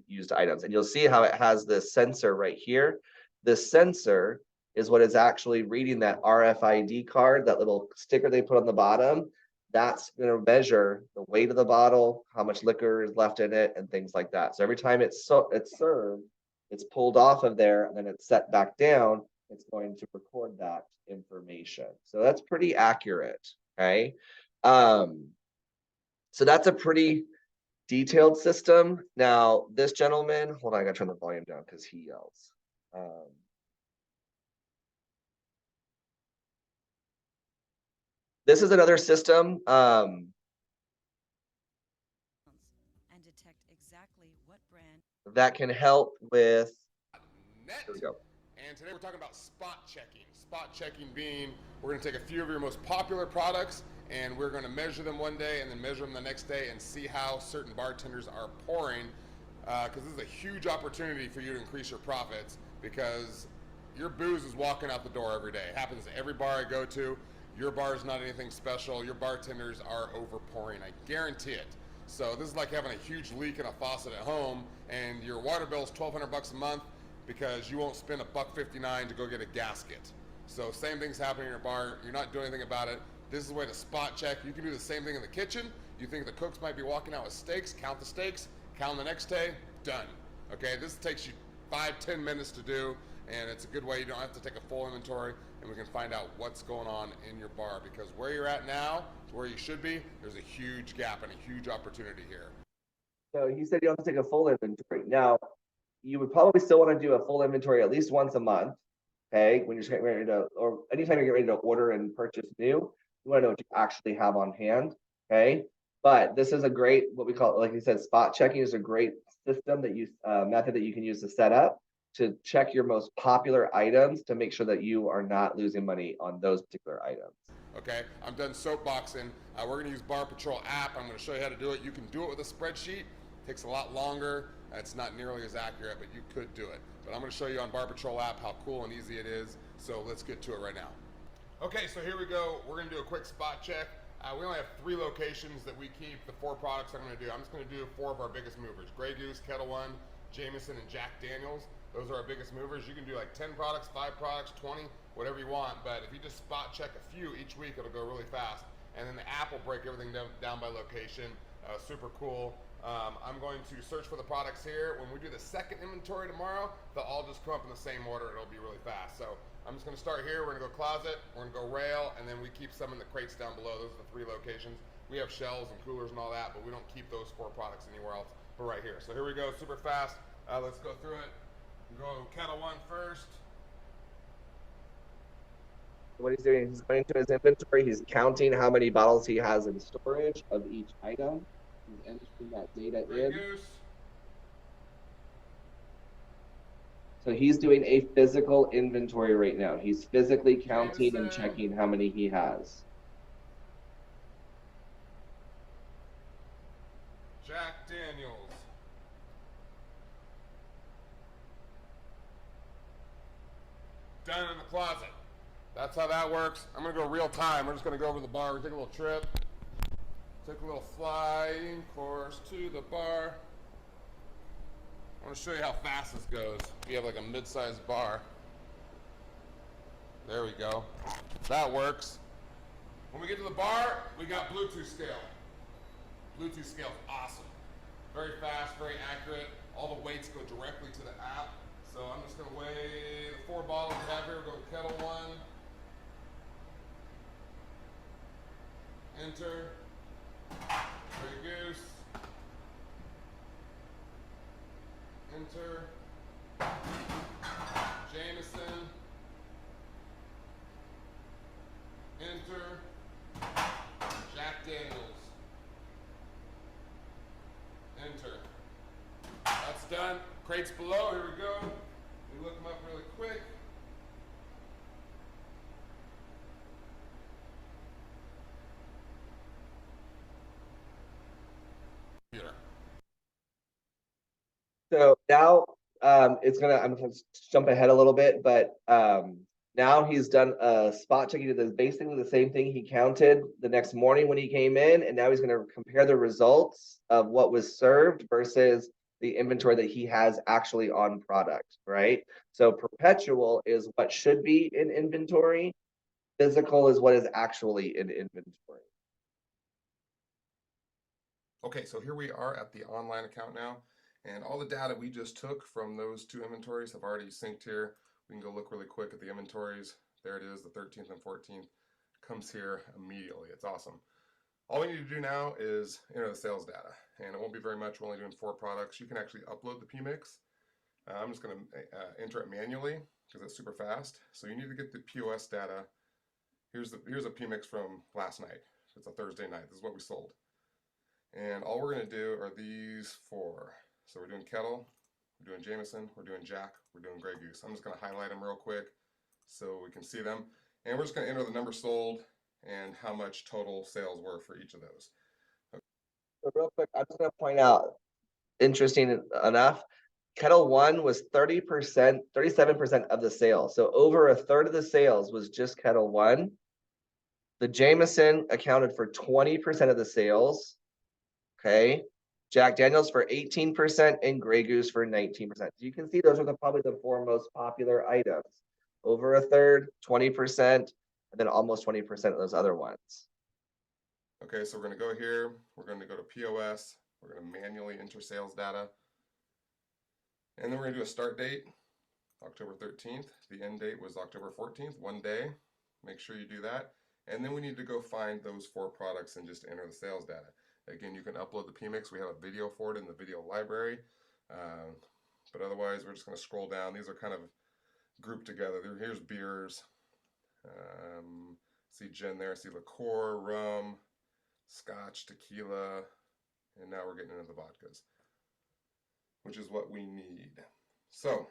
used items. And you'll see how it has this sensor right here. This sensor is what is actually reading that RFID card, that little sticker they put on the bottom. That's going to measure the weight of the bottle, how much liquor is left in it, and things like that. So every time it's served, it's pulled off of there, and then it's set back down. It's going to record that information. So that's pretty accurate, okay? So that's a pretty detailed system. Now, this gentleman, hold on, I gotta turn the volume down because he yells. This is another system. And detect exactly what brand That can help with. Here we go. And today we're talking about spot checking. Spot checking being, we're going to take a few of your most popular products and we're going to measure them one day and then measure them the next day and see how certain bartenders are pouring. Because this is a huge opportunity for you to increase your profits, because your booze is walking out the door every day. It happens at every bar I go to. Your bar is not anything special. Your bartenders are over pouring. I guarantee it. So this is like having a huge leak in a faucet at home and your water bill is $1,200 a month because you won't spend $1.59 to go get a gasket. So same thing's happening in your bar. You're not doing anything about it. This is a way to spot check. You can do the same thing in the kitchen. You think the cooks might be walking out with steaks, count the steaks, count the next day, done. Okay, this takes you 5-10 minutes to do, and it's a good way. You don't have to take a full inventory, and we can find out what's going on in your bar, because where you're at now to where you should be, there's a huge gap and a huge opportunity here. So he said you don't have to take a full inventory. Now, you would probably still want to do a full inventory at least once a month, okay? When you're getting ready to, or anytime you're getting ready to order and purchase new, you want to know what you actually have on hand, okay? But this is a great, what we call, like you said, spot checking is a great system that you, method that you can use to set up to check your most popular items to make sure that you are not losing money on those particular items. Okay, I'm done soapboxing. We're going to use Bar Patrol app. I'm going to show you how to do it. You can do it with a spreadsheet. It takes a lot longer. It's not nearly as accurate, but you could do it. But I'm going to show you on Bar Patrol app how cool and easy it is. So let's get to it right now. Okay, so here we go. We're going to do a quick spot check. We only have 3 locations that we keep the 4 products I'm going to do. I'm just going to do 4 of our biggest movers: Grey Goose, Kettle One, Jameson, and Jack Daniels. Those are our biggest movers. You can do like 10 products, 5 products, 20, whatever you want. But if you just spot check a few each week, it'll go really fast. And then the app will break everything down by location. Super cool. I'm going to search for the products here. When we do the second inventory tomorrow, they'll all just come up in the same order. It'll be really fast. So I'm just going to start here. We're going to go closet. We're going to go rail. And then we keep some in the crates down below. Those are the 3 locations. We have shelves and coolers and all that, but we don't keep those 4 products anywhere else but right here. So here we go, super fast. Let's go through it. Go Kettle One first. What he's doing, he's going to his inventory. He's counting how many bottles he has in storage of each item. He's entering that data Grey in. Goose. So he's doing a physical inventory right now. He's physically counting and Jameson. checking how many he has. Jack Daniels. Done in the closet. That's how that works. I'm going to go real time. We're just going to go over the bar. We take a little trip. Take a little flying course to the bar. I'm going to show you how fast this goes. If you have like a mid-sized bar. There we go. That works. When we get to the bar, we got Bluetooth scale. Bluetooth scale is awesome. Very fast, very accurate. All the weights go directly to the app. So I'm just going to weigh the 4 bottles we have here. We'll go kettle 1. Enter. Grey Goose. Enter. Jameson. Enter. Jack Daniels. Enter. That's done. Crates below, here we go. We look them up really quick. Here. So now I'm gonna jump ahead a little bit, but now he's done a spot check. He did basically the same thing. He counted the next morning when he came in, and now he's gonna compare the results of what was served versus the inventory that he has actually on product, right? So perpetual is what should be in inventory. Physical is what is actually in inventory. Okay, so here we are at the online account now, and all the data we just took from those 2 inventories have already synced here. We can go look really quick at the inventories. There it is, the 13th and 14th comes here immediately. It's awesome. All we need to do now is enter the sales data, and it won't be very much. We're only doing 4 products. You can actually upload the PMix. I'm just going to enter it manually because it's super fast. So you need to get the POS data. Here's a PMix from last night. It's a Thursday night. This is what we sold. And all we're going to do are these 4. So we're doing kettle, we're doing Jameson, we're doing Jack, we're doing Grey Goose. I'm just going to highlight them real quick so we can see them. And we're just going to enter the number sold and how much total sales were for each of those. Okay. So real quick, I'm just going to point out, interesting enough, kettle 1 was 30%, 37% of the sales. So over a third of the sales was just kettle 1. The Jameson accounted for 20% of the sales. Okay. Jack Daniels for 18% and Grey Goose for 19%. So you can see those are probably the 4 most popular items. Over a third, 20%, and then almost 20% of those other ones. Okay, so we're going to go here. We're going to go to POS. We're going to manually enter sales data. And then we're going to do a start date, October 13th. The end date was October 14th, 1 day. Make sure you do that. And then we need to go find those 4 products and just enter the sales data. Again, you can upload the PMix. We have a video for it in the video library. But otherwise, we're just going to scroll down. These are kind of grouped together. Here's beers. See gin there. See liqueur, rum, scotch, tequila. And now we're getting into the vodkas, which is what we need. So,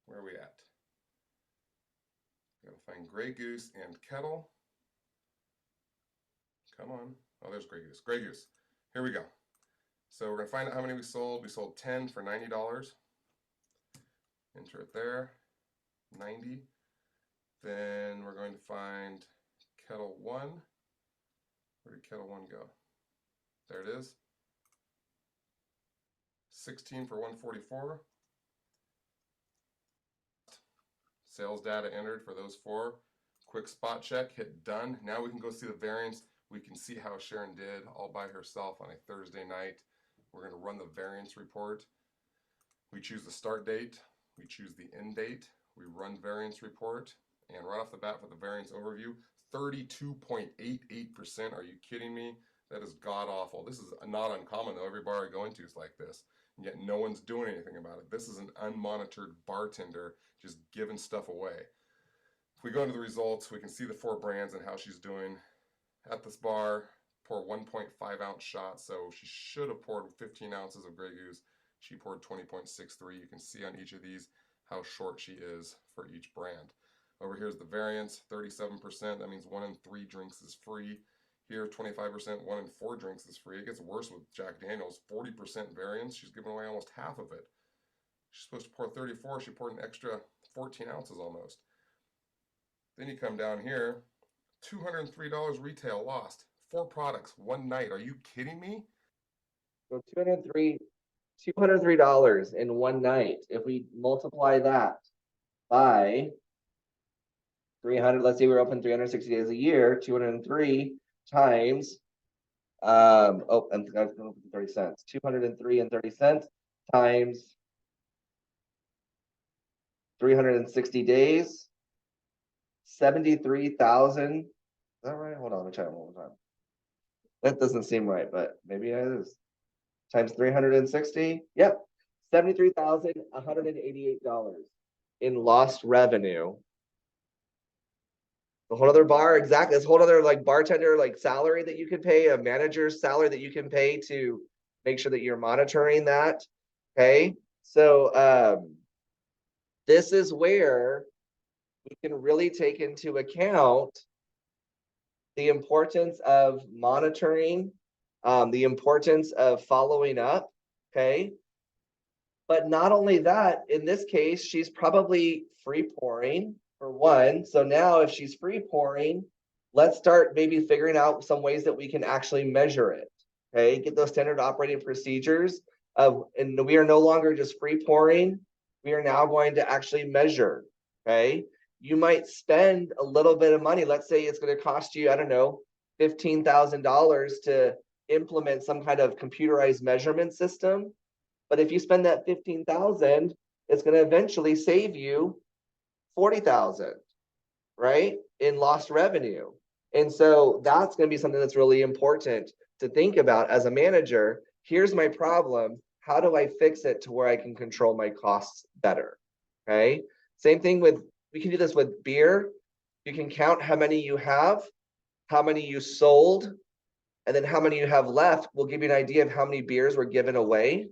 where are we at? Gotta find Grey Goose and kettle. Come on. Oh, there's Grey Goose. Grey Goose. Here we go. So we're going to find out how many we sold. We sold 10 for $90. Enter it there. 90. Then we're going to find kettle 1. Where did kettle 1 go? There it is. 16 for $144. Sales data entered for those 4. Quick spot check. Hit done. Now we can go see the variance. We can see how Sharon did all by herself on a Thursday night. We're going to run the variance report. We choose the start date. We choose the end date. We run variance report. And right off the bat for the variance overview, 32.88%. Are you kidding me? That is god-awful. This is not uncommon, though. Every bar I go into is like this. And yet no one's doing anything about it. This is an unmonitored bartender just giving stuff away. If we go into the results, we can see the 4 brands and how she's doing. At this bar, pour 1.5 ounce shots, so she should have poured 15 ounces of Grey Goose. She poured 20.63. You can see on each of these how short she is for each brand. Over here is the variance, 37%. That means 1 in 3 drinks is free. Here, 25%, 1 in 4 drinks is free. It gets worse with Jack Daniels, 40% variance. She's giving away almost half of it. She's supposed to pour 34. She poured an extra 14 ounces almost. Then you come down here, $203 retail lost. 4 products, 1 night. Are you kidding me? So 203 $203 in one night. If we multiply that by 300, let's say we're open 360 days a year, 203 times, I'm going to 30 cents, 203 and 30 cents times 360 days, 73,000. Is that right? Hold on, let me try it one more time. That doesn't seem right, but maybe it is. Times 360. Yep. $73,188 in lost revenue. A whole other bar, exactly. This whole other like bartender like salary that you can pay, a manager's salary that you can pay to make sure that you're monitoring that. Okay. So this is where we can really take into account the importance of monitoring, the importance of following up, okay? But not only that, in this case, she's probably free pouring for one. So now if she's free pouring, let's start maybe figuring out some ways that we can actually measure it, okay? Get those standard operating procedures of, and we are no longer just free pouring. We are now going to actually measure, okay? You might spend a little bit of money. Let's say it's going to cost you, I don't know, $15,000 to implement some kind of computerized measurement system. But if you spend that $15,000, it's going to eventually save you $40,000, right? In lost revenue. And so that's going to be something that's really important to think about as a manager. Here's my problem. How do I fix it to where I can control my costs better? Okay. Same thing with, we can do this with beer. You can count how many you have, how many you sold, and then how many you have left will give you an idea of how many beers were given away.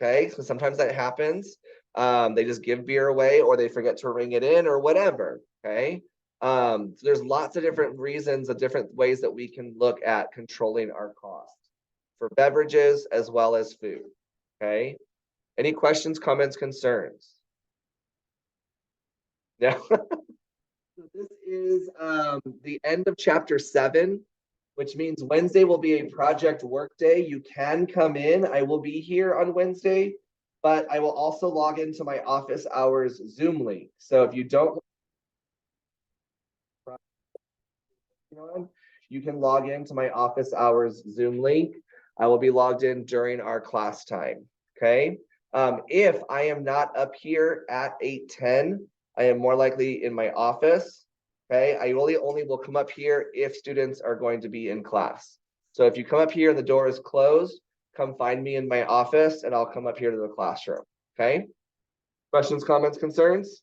Okay, so sometimes that happens. They just give beer away or they forget to ring it in or whatever. Okay. So there's lots of different reasons, of different ways that we can look at controlling our costs for beverages as well as food. Okay. Any questions, comments, concerns? Yeah. So this is the end of chapter 7, which means Wednesday will be a project work day. You can come in. I will be here on Wednesday, but I will also log into my office hours Zoom link. So if you don't, you can log into my office hours Zoom link. I will be logged in during our class time. Okay. If I am not up here at 8:10, I am more likely in my office. Okay. I only will come up here if students are going to be in class. So if you come up here and the door is closed, come find me in my office and I'll come up here to the classroom. Okay. Questions, comments, concerns?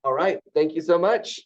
All right. Thank you so much.